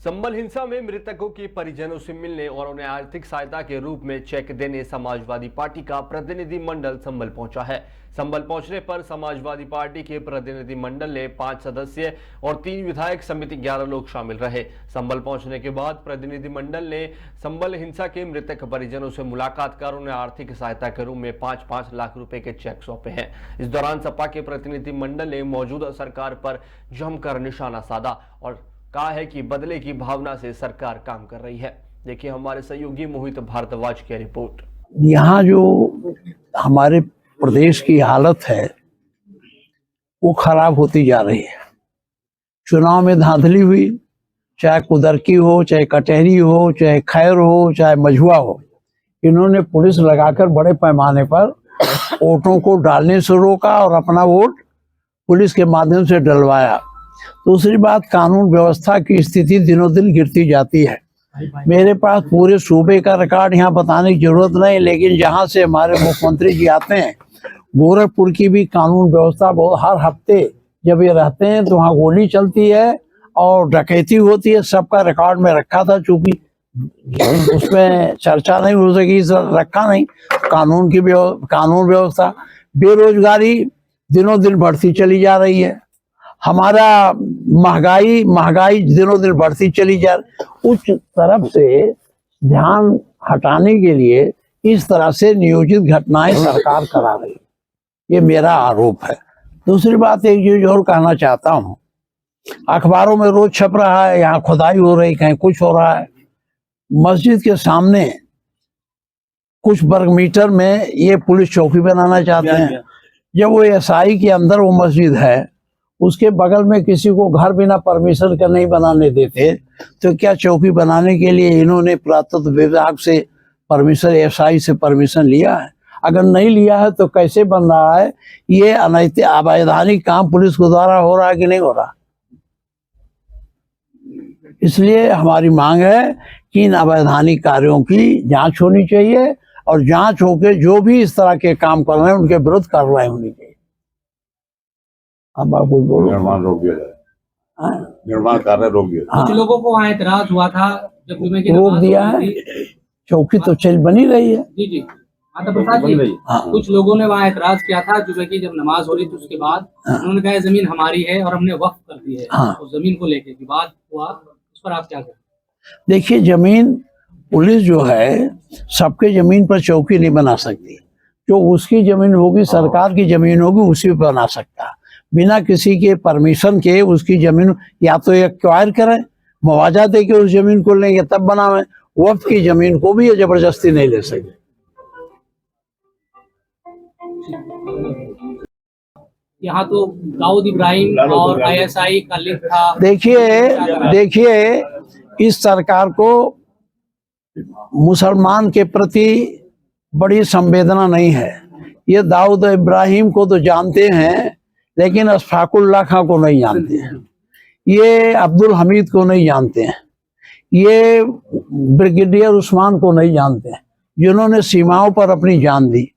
संबल हिंसा में मृतकों के परिजनों से मिलने और उन्हें आर्थिक सहायता के रूप में चेक देने समाजवादी पार्टी का प्रतिनिधि मंडल संबल पहुंचा है। संबल पहुंचने पर समाजवादी पार्टी के प्रतिनिधि मंडल ने 5 सदस्य और 3 विधायक समिति 11 लोग शामिल रहे। संबल पहुंचने के बाद प्रतिनिधि मंडल ने संबल हिंसा के मृतक परिजनों से मुलाकात कर उन्हें आर्थिक सहायता के रूप में 5-5 लाख रुपए के चेक सौंपे हैं। इस दौरान सपा के प्रतिनिधि मंडल ने मौजूदा सरकार पर जमकर निशाना साधा और कहा है कि बदले की भावना से सरकार काम कर रही है। देखिए हमारे सहयोगी मोहित भारद्वाज की रिपोर्ट। यहाँ जो हमारे प्रदेश की हालत है वो खराब होती जा रही है। चुनाव में धांधली हुई, चाहे कुदरकी हो, चाहे कटहरी हो, चाहे खैर हो, चाहे मझुआ हो, इन्होंने पुलिस लगाकर बड़े पैमाने पर वोटों को डालने से रोका और अपना वोट पुलिस के माध्यम से डलवाया। दूसरी बात, कानून व्यवस्था की स्थिति दिनों दिन गिरती जाती है। मेरे पास पूरे सूबे का रिकॉर्ड यहाँ बताने की जरूरत नहीं, लेकिन जहाँ से हमारे मुख्यमंत्री जी आते हैं, गोरखपुर की भी कानून व्यवस्था बहुत, हर हफ्ते जब ये रहते हैं तो वहाँ गोली चलती है और डकैती होती है। सबका रिकॉर्ड में रखा था, चूंकि उसमें चर्चा नहीं हो सकी, रखा नहीं। कानून व्यवस्था, बेरोजगारी दिनों दिन बढ़ती चली जा रही है। हमारा महंगाई दिनों दिन बढ़ती चली जा रही। उस तरफ से ध्यान हटाने के लिए इस तरह से नियोजित घटनाएं सरकार करा रही है, ये मेरा आरोप है। दूसरी बात, एक चीज और कहना चाहता हूँ, अखबारों में रोज छप रहा है यहाँ खुदाई हो रही, कहीं कुछ हो रहा है। मस्जिद के सामने कुछ वर्ग मीटर में ये पुलिस चौकी बनाना चाहते हैं। जब वो एसआई के अंदर वो मस्जिद है, उसके बगल में किसी को घर बिना परमिशन का नहीं बनाने देते, तो क्या चौकी बनाने के लिए इन्होंने पुरातत्व विभाग से परमिशन, एसआई से परमिशन लिया है? अगर नहीं लिया है तो कैसे बन रहा है? ये अनैतिक अवैधानिक काम पुलिस के द्वारा हो रहा है कि नहीं हो रहा? इसलिए हमारी मांग है कि इन अवैधानिक कार्यों की जांच होनी चाहिए और जांच होकर जो भी इस तरह के काम कर रहे हैं उनके विरुद्ध कार्रवाई होनी चाहिए। अब आप कुछ बोलो। निर्माण रोक दिया जाए, निर्माण कार्य रोक दिया। कुछ लोगों को वहाँ एतराज हुआ था जब जुमे की रोक दिया है, चौकी तो चल बनी रही है। जी जी माता प्रसाद जी, कुछ लोगों ने वहाँ एतराज किया था जुमे की जब नमाज हो रही थी, उसके बाद उन्होंने कहा जमीन हमारी है और हमने वक्फ कर दी है। तो जमीन को लेकर विवाद हुआ, उस पर आप क्या कहें? देखिए, जमीन पुलिस जो है सबके जमीन पर चौकी नहीं बना सकती। जो उसकी जमीन होगी, सरकार की जमीन होगी, उसी पर बना सकता। बिना किसी के परमिशन के उसकी जमीन या तो एक्वायर करें, मुआवजा दे के उस जमीन को लेंगे तब बनावे। वक्फ की जमीन को भी ये जबरदस्ती नहीं ले सकते। यहाँ तो दाऊद इब्राहिम और आईएसआई का लिंक था। देखिए इस सरकार को मुसलमान के प्रति बड़ी संवेदना नहीं है। ये दाऊद इब्राहिम को तो जानते हैं, लेकिन अशफाकुल्लाह खां को नहीं जानते हैं। ये अब्दुल हमीद को नहीं जानते हैं। ये ब्रिगेडियर उस्मान को नहीं जानते हैं, जिन्होंने सीमाओं पर अपनी जान दी।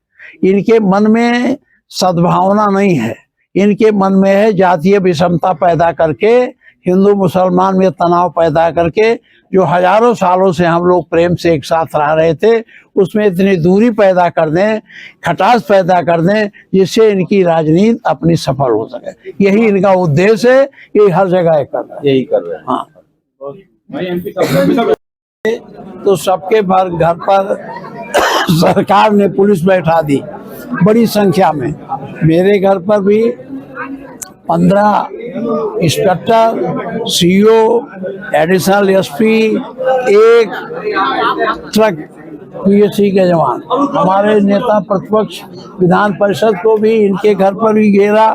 इनके मन में सद्भावना नहीं है, इनके मन में है जातीय विषमता पैदा करके, हिंदू मुसलमान में तनाव पैदा करके, जो हजारों सालों से हम लोग प्रेम से एक साथ रह रहे थे, उसमें इतनी दूरी पैदा कर दें, खटास पैदा कर दें, जिससे इनकी राजनीति अपनी सफल हो सके। यही इनका उद्देश्य है, यही हर जगह यही कर रहे हैं। हाँ, तो सबके घर पर सरकार ने पुलिस बैठा दी बड़ी संख्या में। मेरे घर पर भी 15 इंस्पेक्टर, सीओ, एडिशनल एसपी, एक ट्रक पीएससी के जवान, हमारे नेता प्रतिपक्ष विधान परिषद को भी इनके घर पर भी घेरा।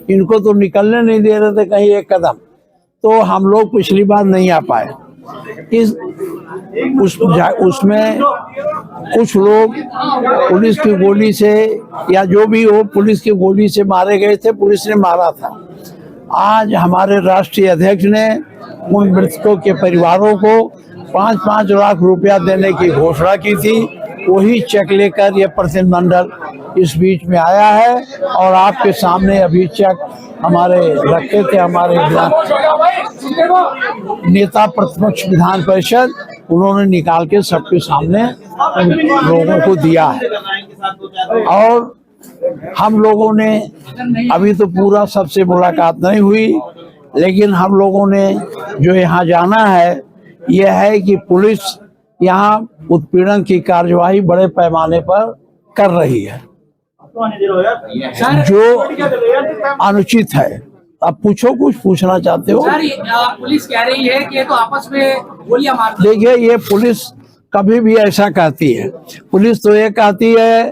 इनको तो निकलने नहीं दे रहे थे कहीं एक कदम, तो हम लोग पिछली बार नहीं आ पाए। उसमें कुछ लोग पुलिस की गोली से या जो भी हो पुलिस की गोली से मारे गए थे, पुलिस ने मारा था। आज हमारे राष्ट्रीय अध्यक्ष ने उन मृतकों के परिवारों को 5-5 लाख रुपया देने की घोषणा की थी। वही चेक लेकर ये प्रतिनिधिमंडल इस बीच में आया है और आपके सामने अभी चेक हमारे रखे थे, हमारे नेता प्रतिपक्ष विधान परिषद, उन्होंने निकाल के सबके सामने उन लोगों को दिया है। और हम लोगों ने अभी तो पूरा सबसे मुलाकात नहीं हुई, लेकिन हम लोगों ने जो यहाँ जाना है यह है कि पुलिस यहाँ उत्पीड़न की कार्यवाही बड़े पैमाने पर कर रही है जो अनुचित है। अब पूछो, कुछ पूछना चाहते हो? सर, पुलिस कह रही है कि ये तो आपस में गोलियां मारती है। देखिए, ये पुलिस कभी भी ऐसा कहती है। पुलिस तो ये कहती है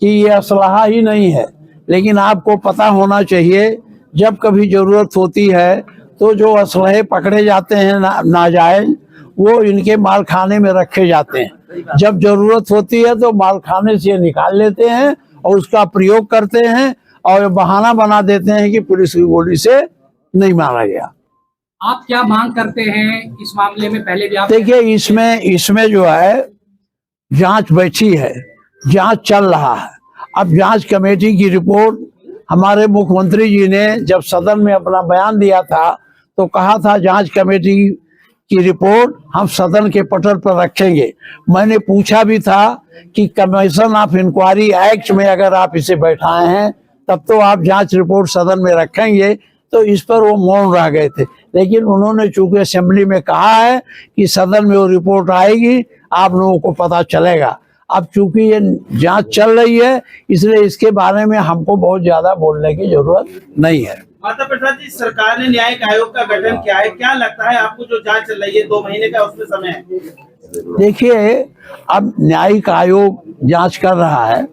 कि ये असलाहा ही नहीं है, लेकिन आपको पता होना चाहिए जब कभी जरूरत होती है तो जो असलहे पकड़े जाते हैं नाजायज, वो इनके माल खाने में रखे जाते हैं। जब जरूरत होती है तो माल खाने से निकाल लेते हैं और उसका प्रयोग करते हैं और बहाना बना देते हैं कि पुलिस की गोली से नहीं मारा गया। आप क्या मांग करते हैं इस मामले में? पहले भी आप देखिए, इसमें जो है जांच बैठी है, जांच चल रहा है। अब जांच कमेटी की रिपोर्ट हमारे मुख्यमंत्री जी ने जब सदन में अपना बयान दिया था तो कहा था जांच कमेटी की रिपोर्ट हम सदन के पटल पर रखेंगे। मैंने पूछा भी था कि कमीशन ऑफ इंक्वायरी एक्ट में अगर आप इसे बैठाए हैं तब तो आप जांच रिपोर्ट सदन में रखेंगे, तो इस पर वो मौन रह गए थे। लेकिन उन्होंने चूंकि असेंबली में कहा है कि सदन में वो रिपोर्ट आएगी, आप लोगों को पता चलेगा। अब चूंकि ये जांच चल रही है, इसलिए इसके बारे में हमको बहुत ज्यादा बोलने की जरूरत नहीं है। माता प्रसाद जी, सरकार ने न्यायिक आयोग का गठन किया है, क्या लगता है आपको जो जांच चल रही है 2 महीने का उसमें समय है? देखिए, अब न्यायिक आयोग जांच कर रहा है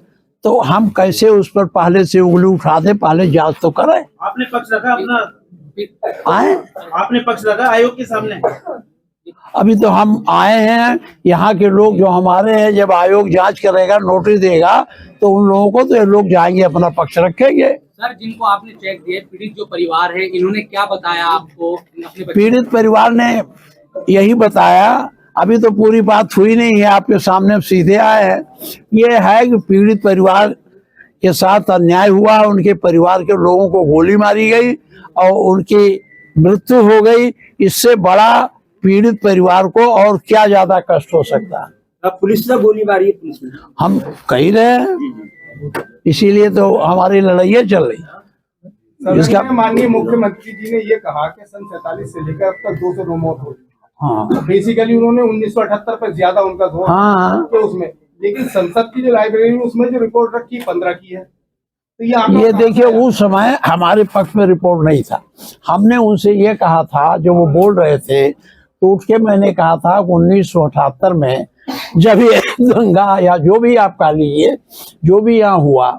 तो हम कैसे उस पर पहले से उंगली उठा दे, पहले जांच तो करें। आपने पक्ष रखा अपना? आए, आपने पक्ष रखा आयोग के सामने? अभी तो हम आए हैं, यहाँ के लोग जो हमारे हैं, जब आयोग जांच करेगा, नोटिस देगा, तो उन लोगों को तो ये लोग जाएंगे, अपना पक्ष रखेंगे। सर, जिनको आपने चेक दिए, पीड़ित जो परिवार है, इन्होंने क्या बताया आपको? पीड़ित परिवार ने यही बताया, अभी तो पूरी बात हुई नहीं है, आपके सामने सीधे आए हैं। ये है कि पीड़ित परिवार के साथ अन्याय हुआ, उनके परिवार के लोगों को गोली मारी गई और उनकी मृत्यु हो गई। इससे बड़ा पीड़ित परिवार को और क्या ज्यादा कष्ट हो सकता है? अब पुलिस ने गोली मारी है, पुलिस ने। हम कह रहे हैं, इसीलिए तो हमारी लड़ाई चल रही। इसका माननीय मुख्यमंत्री जी ने ये कहा कि सन 47 से लेकर अब तक 202 मौत हुई। हाँ, बेसिकली उन्होंने 1978 पर ज्यादा उनका जोर कि उसमें, लेकिन संसद की जो लाइब्रेरी उसमें जो रिपोर्ट रखी 15 की है। तो ये देखिए, उस समय हमारे पक्ष में रिपोर्ट नहीं था। हमने उनसे ये कहा था, जो वो बोल रहे थे, तो उठ के मैंने कहा था 1978 में जब ये दंगा या जो भी आप कह लीजिए, जो भी यहाँ हुआ,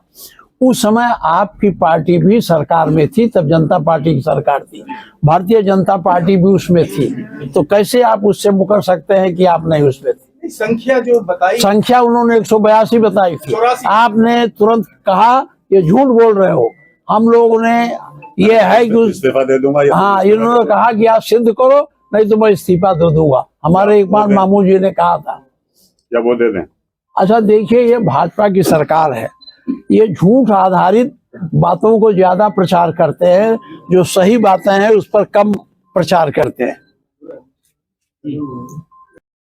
उस समय आपकी पार्टी भी सरकार में थी, तब जनता पार्टी की सरकार थी, भारतीय जनता पार्टी भी उसमें थी। तो कैसे आप उससे मुकर सकते हैं कि आप नहीं उसमें थे? संख्या जो बताई, संख्या उन्होंने 182 बताई थी। आपने तुरंत कहा ये झूठ बोल रहे हो। हम लोगों ने ये है कि इस्तीफा दे दूंगा। हाँ, इन्होंने कहा कि आप सिद्ध करो, नहीं तो मैं इस्तीफा दे दूंगा। हमारे एक बार मामू जी ने कहा था, क्या वो दे दें? अच्छा देखिए, ये भाजपा की सरकार है, ये झूठ आधारित बातों को ज्यादा प्रचार करते हैं, जो सही बातें हैं उस पर कम प्रचार करते हैं।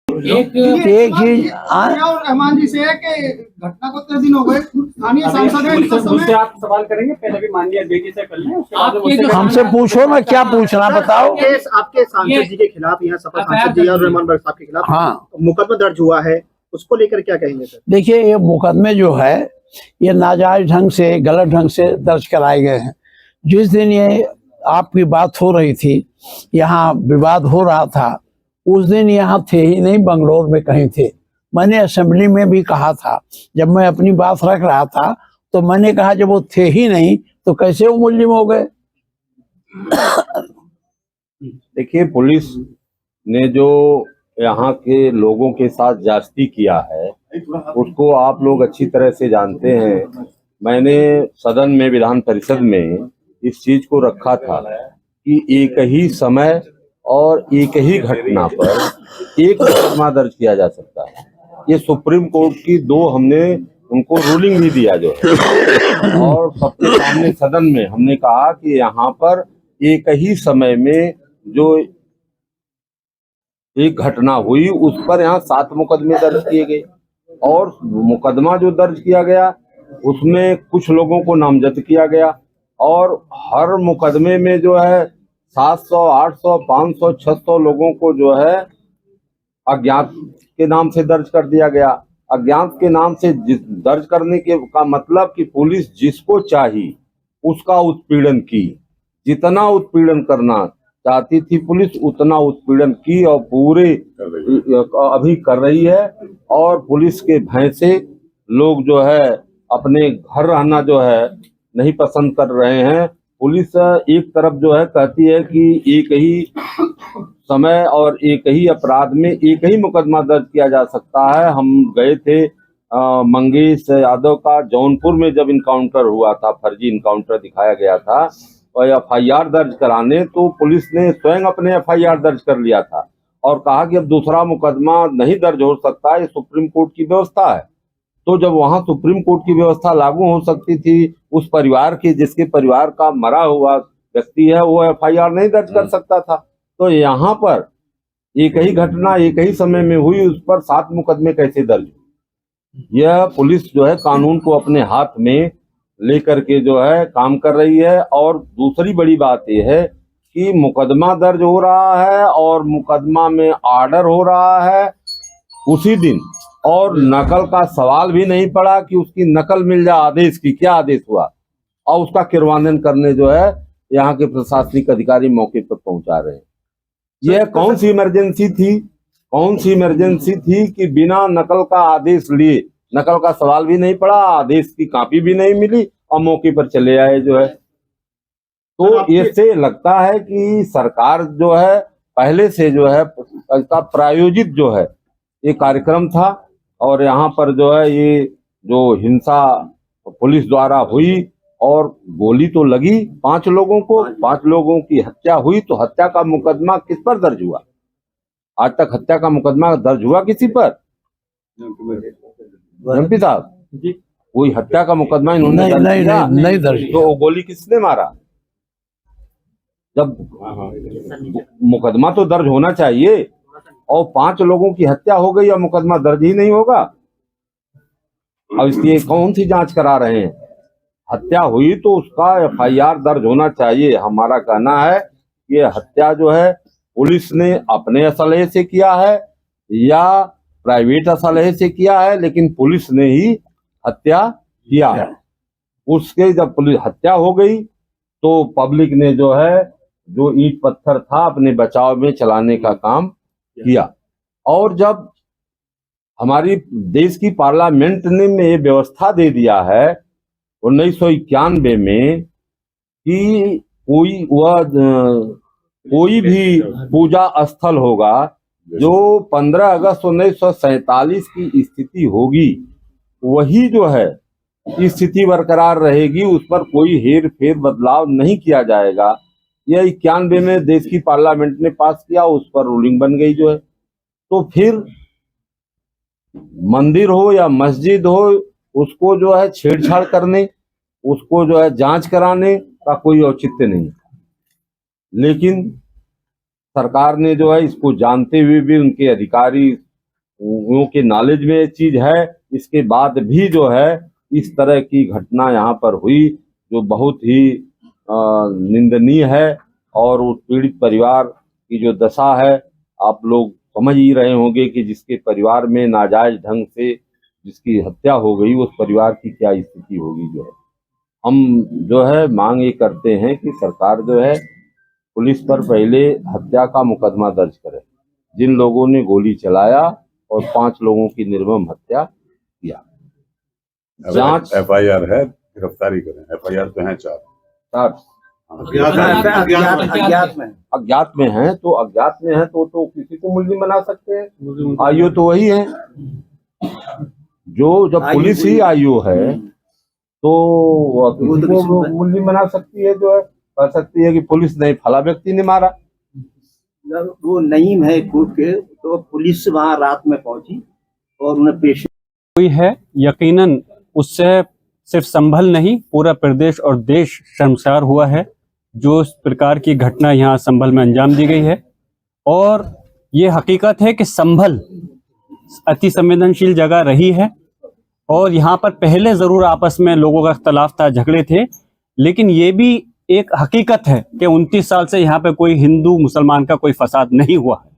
एक चीज रहमान जी से है कि घटना को 3 दिन हो गए, स्थानीय सांसद है, इनका समय आप सवाल करेंगे, पहले भी माननीय बेटी से कर लें, उसके बाद आपके जो हमसे पूछो ना, क्या पूछना बताओ। आपके सांसद जी के खिलाफ, यहाँ सपा सांसद जी और रहमान साहब के खिलाफ हाँ, मुकदमा दर्ज हुआ है, उसको लेकर क्या कहेंगे सर? देखिए, ये मुकदमे जो है ये नाजायज ढंग से, गलत ढंग से दर्ज कराए गए हैं। जिस दिन ये आपकी बात हो रही थी, यहाँ विवाद हो रहा था, उस दिन यहाँ थे ही नहीं, बंगलोर में कहीं थे। मैंने असेंबली में भी कहा था, जब मैं अपनी बात रख रहा था तो मैंने कहा जब वो थे ही नहीं तो कैसे वो मुल्जिम हो गए? देखिए, पुलिस ने जो यहाँ के लोगों के साथ ज्यादती किया है उसको आप लोग अच्छी तरह से जानते हैं। मैंने सदन में, विधान परिषद में इस चीज को रखा था कि एक ही समय और एक ही घटना पर एक मुकदमा दर्ज किया जा सकता है। ये सुप्रीम कोर्ट की 2 हमने उनको रूलिंग भी दिया जो है। और सबके सामने सदन में हमने कहा कि यहाँ पर एक ही समय में जो एक घटना हुई उस पर यहाँ 7 मुकदमे दर्ज किए गए, और मुकदमा जो दर्ज किया गया उसमें कुछ लोगों को नामजद किया गया, और हर मुकदमे में जो है 700, 800, 500, 600 लोगों को जो है अज्ञात के नाम से दर्ज कर दिया गया। अज्ञात के नाम से दर्ज करने के का मतलब कि पुलिस जिसको चाही उसका उत्पीड़न की, जितना उत्पीड़न करना चाहती थी पुलिस उतना उत्पीड़न की, और पूरे अभी कर रही है। और पुलिस के भय से लोग जो है अपने घर रहना जो है नहीं पसंद कर रहे हैं। पुलिस एक तरफ जो है कहती है कि एक ही समय और एक ही अपराध में एक ही मुकदमा दर्ज किया जा सकता है। हम गए थे मंगेश यादव का जौनपुर में जब इनकाउंटर हुआ था, फर्जी इनकाउंटर दिखाया गया था, और एफआईआर दर्ज कराने तो पुलिस ने स्वयं अपने एफआईआर दर्ज कर लिया था और कहा कि अब दूसरा मुकदमा नहीं दर्ज हो सकता, ये सुप्रीम कोर्ट की व्यवस्था है। तो जब वहां सुप्रीम कोर्ट की व्यवस्था लागू हो सकती थी, उस परिवार के जिसके परिवार का मरा हुआ व्यक्ति है वो एफआईआर नहीं दर्ज कर सकता था। तो यहाँ पर एक ही घटना एक ही समय में हुई, उस पर 7 मुकदमे कैसे दर्ज? यह पुलिस जो है कानून को अपने हाथ में लेकर के जो है काम कर रही है। और दूसरी बड़ी बात यह है कि मुकदमा दर्ज हो रहा है और मुकदमा में ऑर्डर हो रहा है उसी दिन, और नकल का सवाल भी नहीं पड़ा कि उसकी नकल मिल जाए आदेश की, क्या आदेश हुआ, और उसका क्रियान्वयन करने जो है यहाँ के प्रशासनिक अधिकारी मौके पर पहुंचा रहे हैं। यह कौन सी इमरजेंसी थी, कौन सी इमरजेंसी थी कि बिना नकल का आदेश लिए, नकल का सवाल भी नहीं पड़ा, आदेश की कॉपी भी नहीं मिली और मौके पर चले आए जो है। तो इससे लगता है कि सरकार जो है पहले से जो है इसका प्रायोजित जो है ये कार्यक्रम था, और यहाँ पर जो है ये जो हिंसा पुलिस द्वारा हुई और गोली तो लगी 5 लोगों को, 5 लोगों की हत्या हुई, तो हत्या का मुकदमा किस पर दर्ज हुआ? आज तक हत्या का मुकदमा दर्ज हुआ किसी पर? एमपी साहब कोई हत्या का मुकदमा इन्होंने नहीं दर्ज। तो वो गोली किसने मारा? जब मुकदमा तो दर्ज होना चाहिए, और 5 लोगों की हत्या हो गई और मुकदमा दर्ज ही नहीं होगा। अब इसकी कौन सी जांच करा रहे हैं? हत्या हुई तो उसका एफआईआर दर्ज होना चाहिए। हमारा कहना है कि ये हत्या जो है पुलिस ने अपने असलहे से किया है या प्राइवेट असलहे से किया है, लेकिन पुलिस ने ही हत्या किया है। उसके जब पुलिस हत्या हो गई तो पब्लिक ने जो है जो ईंट पत्थर था अपने बचाव में चलाने का काम किया। और जब हमारी देश की पार्लियामेंट ने में ये व्यवस्था दे दिया है 1991 में कि कोई भी पूजा स्थल होगा जो 15 अगस्त 1947 की स्थिति होगी वही जो है स्थिति बरकरार रहेगी, उस पर कोई हेर फेर बदलाव नहीं किया जाएगा। यह 91 में देश की पार्लियामेंट ने पास किया, उस पर रूलिंग बन गई जो है। तो फिर मंदिर हो या मस्जिद हो, उसको जो है छेड़छाड़ करने, उसको जो है जांच कराने का कोई औचित्य नहीं। लेकिन सरकार ने जो है इसको जानते हुए भी, उनके अधिकारी के नॉलेज में ये चीज है, इसके बाद भी जो है इस तरह की घटना यहाँ पर हुई जो बहुत ही निंदनीय है। और उस पीड़ित परिवार की जो दशा है आप लोग समझ ही रहे होंगे कि जिसके परिवार में नाजायज ढंग से जिसकी हत्या हो गई उस परिवार की क्या स्थिति होगी। जो है हम जो है मांग ये करते हैं कि सरकार जो है पुलिस पर पहले हत्या का मुकदमा दर्ज करे, जिन लोगों ने गोली चलाया और 5 लोगों की निर्मम हत्या किया। जांच एफआईआर है, गिरफ्तारी करें। एफआईआर तो है 4 अज्ञात में है, तो अज्ञात में है तो किसी को मुलजिम बना सकते हैं। आईओ तो वही है जो जब पुलिस ही आईओ है तो किसी को मुलजिम बना सकती है, जो है कह सकती है कि पुलिस नहीं फला व्यक्ति ने मारा। वो नईम है कोर्ट के, तो पुलिस वहाँ रात में पहुंची और उन्हें पेश हुई है। यकीनन उससे सिर्फ संभल नहीं पूरा प्रदेश और देश शर्मसार हुआ है। जो इस प्रकार की घटना यहाँ संभल में अंजाम दी गई है, और ये हकीकत है कि संभल अति संवेदनशील जगह रही है और यहाँ पर पहले ज़रूर आपस में लोगों का इख्तलाफ था, झगड़े थे, लेकिन ये भी एक हकीकत है कि 29 साल से यहाँ पे कोई हिंदू मुसलमान का कोई फसाद नहीं हुआ है।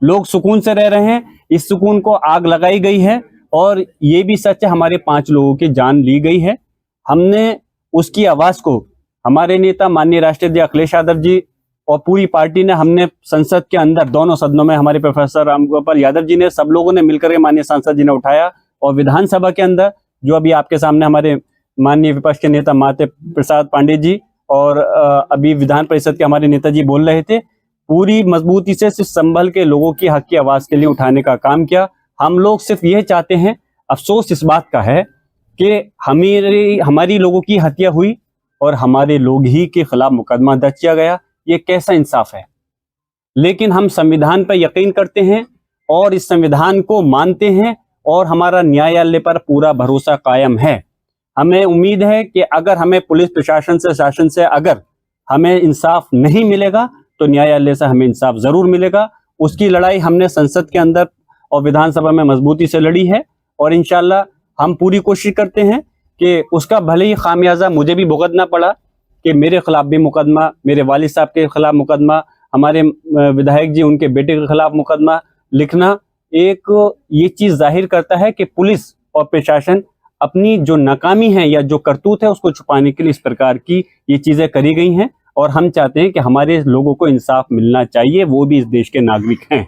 लोग सुकून से रह रहे हैं। इस सुकून को आग लगाई गई है, और ये भी सच है हमारे 5 लोगों की जान ली गई है। हमने उसकी आवाज़ को हमारे नेता माननीय राष्ट्रीय अखिलेश यादव जी और पूरी पार्टी ने, हमने संसद के अंदर दोनों सदनों में, हमारे प्रोफेसर रामगोपाल यादव जी ने, सब लोगों ने मिलकर के माननीय सांसद जी ने उठाया, और विधानसभा के अंदर जो अभी आपके सामने हमारे माननीय विपक्ष के नेता माते प्रसाद पांडे जी और अभी विधान परिषद के हमारे नेताजी बोल रहे थे, पूरी मजबूती से सिर्फ संभल के लोगों की हक की आवाज़ के लिए उठाने का काम किया। हम लोग सिर्फ यह चाहते हैं, अफसोस इस बात का है कि हमारी लोगों की हत्या हुई और हमारे लोग ही के खिलाफ मुकदमा दर्ज किया गया। ये कैसा इंसाफ है? लेकिन हम संविधान पर यकीन करते हैं और इस संविधान को मानते हैं, और हमारा न्यायालय पर पूरा भरोसा कायम है। हमें उम्मीद है कि अगर हमें पुलिस प्रशासन से, शासन से अगर हमें इंसाफ नहीं मिलेगा तो न्यायालय से हमें इंसाफ जरूर मिलेगा। उसकी लड़ाई हमने संसद के अंदर और विधानसभा में मजबूती से लड़ी है, और इंशाल्लाह हम पूरी कोशिश करते हैं कि उसका भले ही खामियाजा मुझे भी भुगतना पड़ा कि मेरे खिलाफ भी मुकदमा, मेरे वालिद साहब के खिलाफ मुकदमा, हमारे विधायक जी उनके बेटे के खिलाफ मुकदमा लिखना, एक ये चीज़ जाहिर करता है कि पुलिस और प्रशासन अपनी जो नाकामी है या जो करतूत है उसको छुपाने के लिए इस प्रकार की ये चीज़ें करी गई हैं। और हम चाहते हैं कि हमारे लोगों को इंसाफ मिलना चाहिए, वो भी इस देश के नागरिक हैं।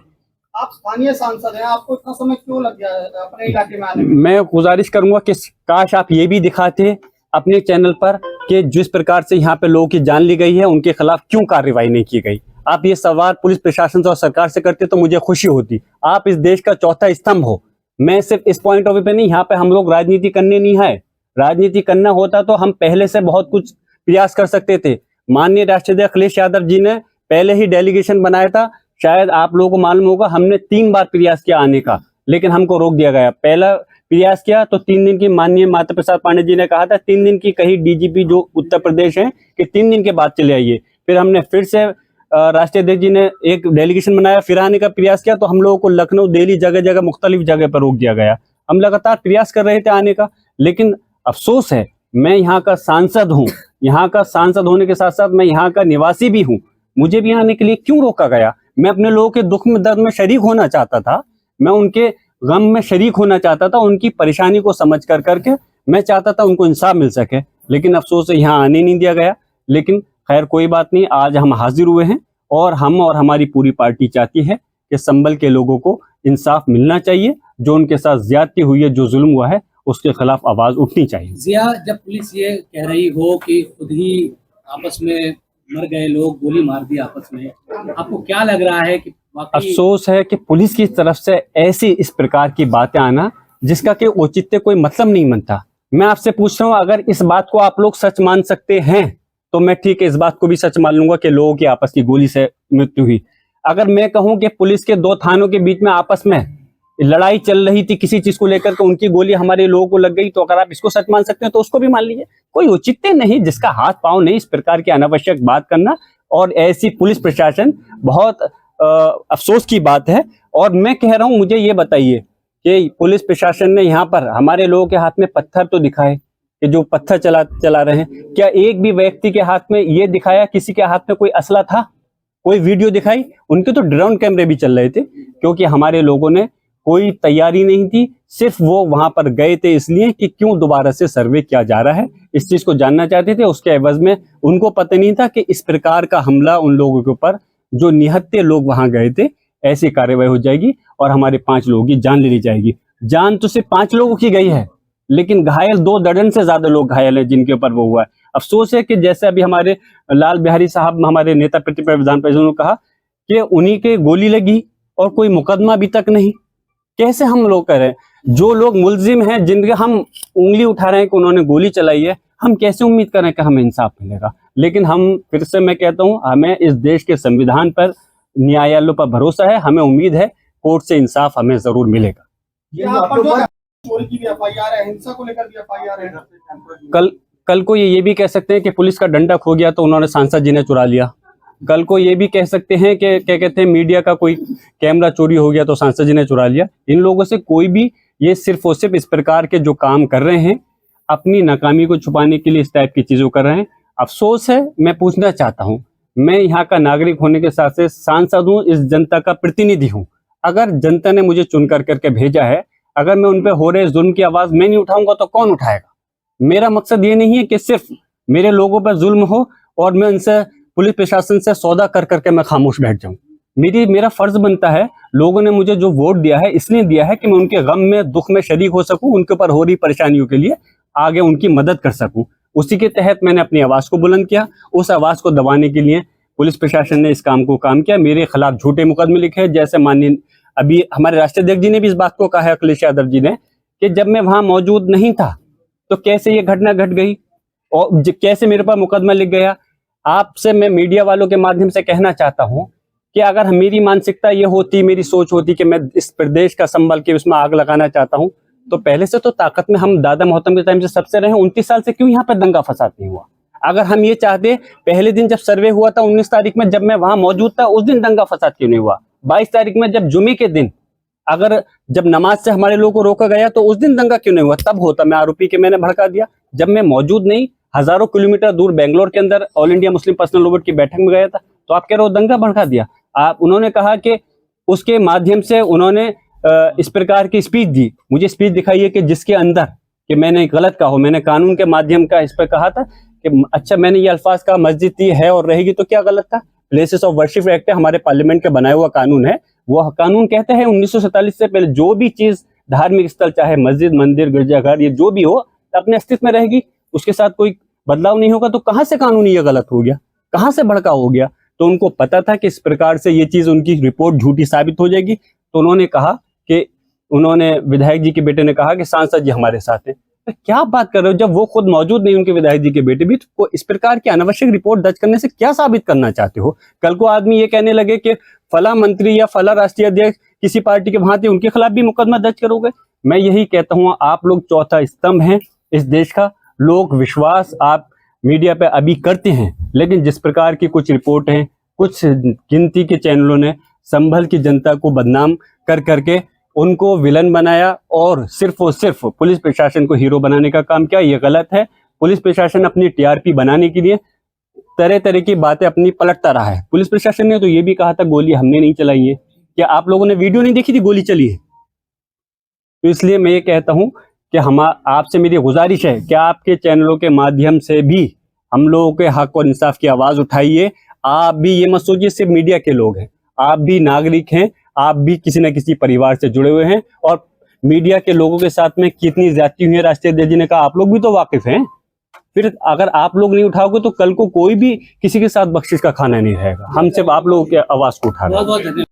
आप स्थानीय सांसद हैं, आपको इतना समय क्यों लग गया अपने इलाके में आने में? मैं गुजारिश करूंगा कि काश आप ये भी दिखाते अपने चैनल पर कि जिस प्रकार से यहाँ पे लोगों की जान ली गई है, उनके खिलाफ क्यों कार्रवाई नहीं की गई। आप ये सवाल पुलिस प्रशासन से और सरकार से करते तो मुझे खुशी होती। आप इस देश का चौथा स्तंभ हो। मैं सिर्फ इस पॉइंट ऑफ व्यू पे नहीं, यहाँ पे हम लोग राजनीति करने नहीं है। राजनीति करना होता तो हम पहले से बहुत कुछ प्रयास कर सकते थे। माननीय राष्ट्रीय अखिलेश यादव जी ने पहले ही डेलीगेशन बनाया था, शायद आप लोगों को मालूम होगा, हमने 3 बार प्रयास किया आने का, लेकिन हमको रोक दिया गया। पहला प्रयास किया तो 3 दिन की, माननीय माता प्रसाद पांडे जी ने कहा था 3 दिन की, कहीं डीजीपी जो उत्तर प्रदेश है कि 3 दिन के बाद चले आइए। फिर हमने फिर से राष्ट्रीय अध्यक्ष जी ने एक डेलीगेशन बनाया, फिर आने का प्रयास किया तो हम लोगों को लखनऊ, दिल्ली, जगह जगह मुख्तलिफ जगह पर रोक दिया गया। हम लगातार प्रयास कर रहे थे आने का, लेकिन अफसोस है मैं यहाँ का सांसद हूँ। यहाँ का सांसद होने के साथ साथ मैं यहाँ का निवासी भी हूँ। मुझे भी आने के लिए क्यों रोका गया? मैं अपने लोगों के दुख में, दर्द में शरीक होना चाहता था, मैं उनके गम में शरीक होना चाहता था, उनकी परेशानी को समझ कर करके मैं चाहता था उनको इंसाफ मिल सके, लेकिन अफसोस है यहाँ आने नहीं दिया गया। लेकिन खैर कोई बात नहीं, आज हम हाजिर हुए हैं और हम और हमारी पूरी पार्टी चाहती है कि संभल के लोगों को इंसाफ मिलना चाहिए। जो उनके साथ ज्यादती हुई है, जो जुल्म हुआ है, उसके खिलाफ आवाज उठनी चाहिए। जिया, जब पुलिस ये कह रही हो कि खुद ही आपस में मर गए लोग, गोली मार दी आपस में, आपको क्या लग रहा है कि अफसोस है कि पुलिस की तरफ से ऐसी इस प्रकार की बातें आना जिसका कि औचित्य कोई मतलब नहीं बनता। मैं आपसे पूछ रहा हूँ, अगर इस बात को आप लोग सच मान सकते हैं तो मैं ठीक है, इस बात को भी सच मान लूंगा कि लोगों की आपस की गोली से मृत्यु हुई। अगर मैं कहूं कि पुलिस के 2 थानों के बीच में आपस में लड़ाई चल रही थी किसी चीज को लेकर के, उनकी गोली हमारे लोगों को लग गई, तो अगर आप इसको सच मान सकते हैं तो उसको भी मान लीजिए। कोई औचित्य नहीं, जिसका हाथ पांव नहीं, इस प्रकार की अनावश्यक बात करना। और ऐसी पुलिस प्रशासन, बहुत अफसोस की बात है। और मैं कह रहा हूं, मुझे ये बताइए कि पुलिस प्रशासन ने यहाँ पर हमारे लोगों के हाथ में पत्थर तो दिखाए कि जो पत्थर चला रहे हैं, क्या एक भी व्यक्ति के हाथ में ये दिखाया किसी के हाथ में कोई असला था? कोई वीडियो दिखाई? उनके तो ड्रोन कैमरे भी चल रहे थे, क्योंकि हमारे लोगों ने कोई तैयारी नहीं थी, सिर्फ वो वहां पर गए थे इसलिए कि क्यों दोबारा से सर्वे किया जा रहा है, इस चीज को जानना चाहते थे। उसके एवज में उनको पता नहीं था कि इस प्रकार का हमला उन लोगों के ऊपर, जो निहत्थे लोग वहां गए थे, ऐसी कार्रवाई हो जाएगी और हमारे 5 लोगों की जान ले ली जाएगी। जान तो सिर्फ 5 लोगों की गई है, लेकिन घायल 2 दर्जन से ज्यादा लोग घायल हैं जिनके ऊपर वो हुआ है। अफसोस है कि जैसे अभी हमारे लाल बिहारी साहब, हमारे नेता प्रतिपक्ष विधान परिषद ने कहा कि उन्हीं के गोली लगी और कोई मुकदमा अभी तक नहीं। कैसे हम लोग करें? जो लोग मुलजिम हैं, जिनके हम उंगली उठा रहे हैं कि उन्होंने गोली चलाई है, हम कैसे उम्मीद करें कि हमें इंसाफ मिलेगा? लेकिन हम फिर से मैं कहता हूं, हमें इस देश के संविधान पर, न्यायालयों पर भरोसा है, हमें उम्मीद है कोर्ट से इंसाफ हमें जरूर मिलेगा। चोरी की भी FIR है, हिंसा को लेकर भी FIR है। कल को ये भी कह सकते हैं कि पुलिस का डंडा खो गया तो उन्होंने सांसद जी ने चुरा लिया। कल को ये भी कह सकते हैं कि क्या कहते हैं मीडिया का कोई कैमरा चोरी हो गया तो सांसद जी ने चुरा लिया। इन लोगों से कोई भी ये सिर्फ और सिर्फ इस प्रकार के जो काम कर रहे हैं अपनी नाकामी को छुपाने के लिए इस टाइप की चीजों कर रहे हैं। अफसोस है, मैं पूछना चाहता हूं, मैं यहाँ का नागरिक होने के साथ से सांसद हूँ, इस जनता का प्रतिनिधि हूँ। अगर जनता ने मुझे चुन करके भेजा है, अगर मैं उन पर हो रहे जुल्म की आवाज मैं नहीं उठाऊंगा तो कौन उठाएगा। मेरा मकसद ये नहीं है कि सिर्फ मेरे लोगों पर जुल्म हो और मैं उनसे पुलिस प्रशासन से सौदा कर करके मैं खामोश बैठ जाऊं। मेरा फर्ज बनता है, लोगों ने मुझे जो वोट दिया है इसलिए दिया है कि मैं उनके गम में दुख में शरीक हो सकूं, उनके ऊपर हो रही परेशानियों के लिए आगे उनकी मदद कर सकूं। उसी के तहत मैंने अपनी आवाज को बुलंद किया। उस आवाज को दबाने के लिए पुलिस प्रशासन ने इस काम किया। मेरे खिलाफ झूठे मुकदमे लिखे, जैसे माननीय अभी हमारे राष्ट्रीय अध्यक्ष जी ने भी इस बात को कहा है, अखिलेश यादव जी ने, कि जब मैं वहां मौजूद नहीं था तो कैसे ये घटना घट गई और कैसे मेरे पर मुकदमा लिख गया। आपसे मैं मीडिया वालों के माध्यम से कहना चाहता हूं कि अगर मेरी मानसिकता ये होती, मेरी सोच होती कि मैं इस प्रदेश का संभल के उसमें आग लगाना चाहता हूं, तो पहले से तो ताकत में हम दादा मोहतरम के टाइम से सबसे रहे। 29 साल से क्यों यहाँ पे दंगा फसाद नहीं हुआ। अगर हम ये चाहते, पहले दिन जब सर्वे हुआ था 19 तारीख में, जब मैं वहां मौजूद था, उस दिन दंगा फसाद क्यों नहीं हुआ। 22 तारीख में जब जुमे के दिन अगर जब नमाज से हमारे लोगों को रोका गया तो उस दिन दंगा क्यों नहीं हुआ। तब होता, मैं आरोपी के मैंने भड़का दिया। जब मैं मौजूद नहीं, हजारों किलोमीटर दूर बेंगलोर के अंदर all India Muslim personal law board की बैठक में गया था, तो आप कह रहे हो दंगा भड़का दिया। उन्होंने कहा कि उसके माध्यम से उन्होंने इस प्रकार की स्पीच दी। मुझे स्पीच दिखाइए कि जिसके अंदर कि मैंने गलत कहा हो। मैंने कानून के माध्यम का इस पर कहा था कि अच्छा मैंने ये अल्फाज कहा मस्जिद है और रहेगी, तो क्या गलत था। प्लेसेस ऑफ वर्शिप एक्ट है, हमारे पार्लियामेंट का बनाया हुआ कानून है। वो कानून कहते हैं 1947 से पहले जो भी चीज धार्मिक स्थल, चाहे मस्जिद, मंदिर, गिरजाघर, ये जो भी हो, अपने अस्तित्व में रहेगी, उसके साथ कोई बदलाव नहीं होगा। तो कहां से कानून ये गलत हो गया, कहां से भड़काव हो गया। तो उनको पता था कि इस प्रकार से ये चीज उनकी रिपोर्ट झूठी साबित हो जाएगी। तो उन्होंने कहा कि उन्होंने विधायक जी के बेटे ने कहा कि सांसद जी हमारे साथ हैं। तो क्या बात कर रहे हो, जब वो खुद मौजूद नहीं, उनके विधायक जी के बेटे भी, तो इस प्रकार की अनावश्यक रिपोर्ट दर्ज करने से क्या साबित करना चाहते हो। कल को आदमी ये कहने लगे कि फला मंत्री या फला राष्ट्रीय अध्यक्ष किसी पार्टी के वहां थे, उनके खिलाफ भी मुकदमा दर्ज करोगे। मैं यही कहता हूं, आप लोग चौथा स्तंभ हैं इस देश का। लोग विश्वास आप मीडिया पे अभी करते हैं, लेकिन जिस प्रकार की कुछ रिपोर्ट हैं, कुछ गिनती के चैनलों ने संभल की जनता को बदनाम कर करके उनको विलन बनाया और सिर्फ पुलिस प्रशासन को हीरो बनाने का काम किया। ये गलत है। पुलिस प्रशासन अपनी टीआरपी बनाने के लिए तरह तरह की बातें अपनी पलटता रहा है। पुलिस प्रशासन ने तो ये भी कहा था गोली हमने नहीं चलाई है। क्या आप लोगों ने वीडियो नहीं देखी थी गोली चली है। तो इसलिए मैं ये कहता हूं कि आपसे मेरी गुजारिश है कि आपके चैनलों के माध्यम से भी हम लोगों के हक और इंसाफ की आवाज उठाइए। आप भी ये मत सोचिए सिर्फ मीडिया के लोग हैं, आप भी नागरिक हैं, आप भी किसी न किसी परिवार से जुड़े हुए हैं। और मीडिया के लोगों के साथ में कितनी ज्यादती हुई है, राष्ट्रीय अध्यक्ष जी ने कहा, आप लोग भी तो वाकिफ हैं। फिर अगर आप लोग नहीं उठाओगे तो कल को कोई भी किसी के साथ बख्शिश का खाना नहीं रहेगा। हम सिर्फ आप लोगों के आवाज को उठा रहे हैं।